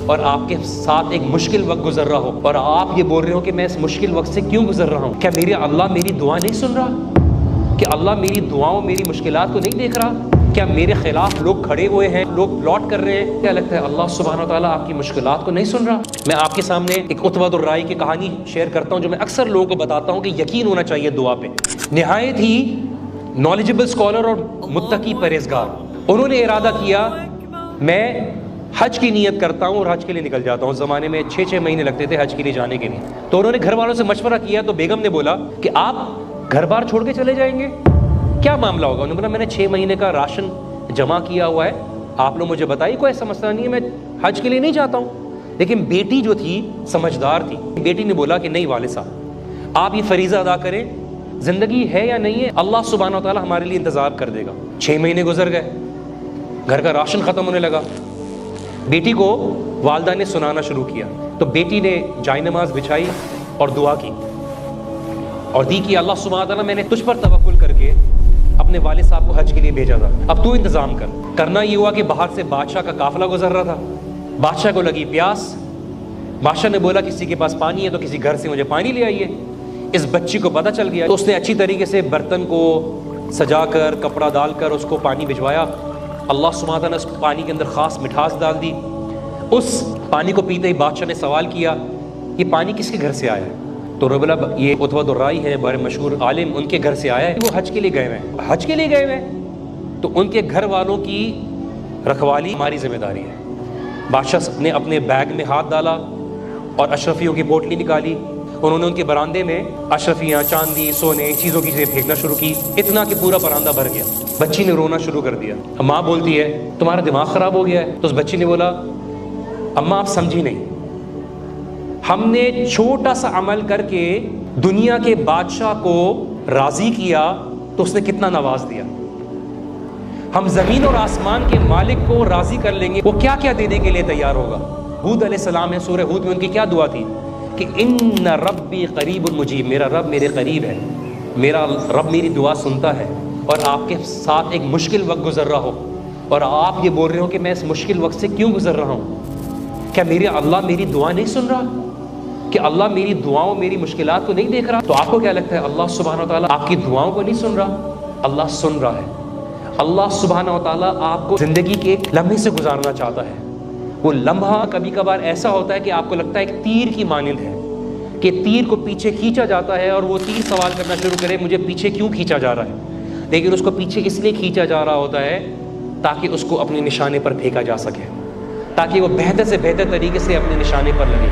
और आपके साथ एक मुश्किल वक्त गुजर रहा हो और आप ये बोल रहे हो कि मैं इस मुश्किल वक्त से क्यों गुजर रहा हूँ, क्या मेरे अल्लाह मेरी दुआ नहीं सुन रहा? क्या अल्लाह मेरी दुआओं मेरी मुश्किलात को नहीं देख रहा? क्या मेरे खिलाफ लोग खड़े हुए हैं, लोग प्लॉट कर रहे हैं? क्या लगता है अल्लाह सुब्हानहू व तआला आपकी मुश्किलात को नहीं सुन रहा? मैं आपके सामने एक उत्बा दुर राई की कहानी शेयर करता हूँ जो मैं अक्सर लोगों को बताता हूँ कि यकीन होना चाहिए दुआ पे। निहायत ही नॉलेजेबल स्कॉलर और मुत्तकी परहेजगार, उन्होंने इरादा किया मैं हज की नीयत करता हूँ और हज के लिए निकल जाता हूँ। उस ज़माने में 6-6 महीने लगते थे हज के लिए जाने के लिए। तो उन्होंने घर वालों से मशवरा किया तो बेगम ने बोला कि आप घर बार छोड़ के चले जाएंगे, क्या मामला होगा? उन्होंने बोला मैंने 6 महीने का राशन जमा किया हुआ है, आप लोग मुझे बताइए, कोई ऐसा मसला नहीं है, मैं हज के लिए नहीं जाता हूँ। लेकिन बेटी जो थी समझदार थी, बेटी ने बोला कि नहीं वाले साहब, आप ये फरीज़ा अदा करें, ज़िंदगी है या नहीं है अल्लाह सुब्हानहू व तआला हमारे लिए इंतज़ार कर देगा। 6 महीने गुजर गए, घर का राशन ख़त्म होने लगा। बेटी को वालदा ने सुनाना शुरू किया तो बेटी ने जाय नमाज बिछाई और दुआ की और दी कि अल्लाह सुब्हानहू व तआला मैंने तुझ पर तवक्कुल करके अपने वालिद साहब को हज के लिए भेजा था, अब तू इंतज़ाम कर। करना ये हुआ कि बाहर से बादशाह का काफिला गुजर रहा था। बादशाह को लगी प्यास, बादशाह ने बोला किसी के पास पानी है तो किसी घर से मुझे पानी ले आइए। इस बच्ची को पता चल गया तो उसने अच्छी तरीके से बर्तन को सजाकर कपड़ा डालकर उसको पानी भिजवाया। अल्लाह सुब्हानहू व तआला ने उस पानी के अंदर ख़ास मिठास डाल दी। उस पानी को पीते ही बादशाह ने सवाल किया ये पानी किसके घर से आया है? तो बोला ये उत्बा दुर राई है, बड़े मशहूर आलिम, उनके घर से आया है, वो हज के लिए गए हुए हैं। हज के लिए गए हुए हैं तो उनके घर वालों की रखवाली हमारी जिम्मेदारी है। बादशाह ने अपने बैग में हाथ डाला और अशरफियों की पोटली निकाली। उन्होंने उनके बरामदे में अशरफियाँ, चांदी, सोने, चीज़ों की चीज़ें फेंकना शुरू की, इतना कि पूरा बरामदा भर गया। बच्ची ने रोना शुरू कर दिया। माँ बोलती है तुम्हारा दिमाग ख़राब हो गया है? तो उस बच्ची ने बोला अम्मा आप समझी नहीं, हमने छोटा सा अमल करके दुनिया के बादशाह को राज़ी किया तो उसने कितना नवाज दिया। हम ज़मीन और आसमान के मालिक को राज़ी कर लेंगे, वो क्या क्या देने के लिए तैयार होगा। हूद अलैहिस्सलाम है, सूरह हूद में उनकी क्या दुआ थी कि इन्ना रब्बी करीबुन मुजीब, मेरा रब मेरे करीब है, मेरा रब मेरी दुआ सुनता है। और आपके साथ एक मुश्किल वक्त गुजर रहा हो और आप ये बोल रहे हो कि मैं इस मुश्किल वक्त से क्यों गुजर रहा हूँ, क्या मेरे अल्लाह मेरी दुआ नहीं सुन रहा? कि अल्लाह मेरी दुआओं मेरी मुश्किलात को नहीं देख रहा? तो आपको क्या लगता है अल्लाह सुब्हानहू व तआला आपकी दुआओं को नहीं सुन रहा? अल्लाह सुन रहा है। अल्लाह सुब्हानहू व तआला आपको ज़िंदगी के एक लम्हे से गुजारना चाहता है। वो लम्हा कभी कभार ऐसा होता है कि आपको लगता है एक तीर की मानिंद है कि तीर को पीछे खींचा जाता है और वो तीर सवाल करना शुरू करे मुझे पीछे क्यों खींचा जा रहा है। लेकिन उसको पीछे इसलिए खींचा जा रहा होता है ताकि उसको अपने निशाने पर फेंका जा सके, ताकि वो बेहतर से बेहतर तरीके से अपने निशाने पर लगे।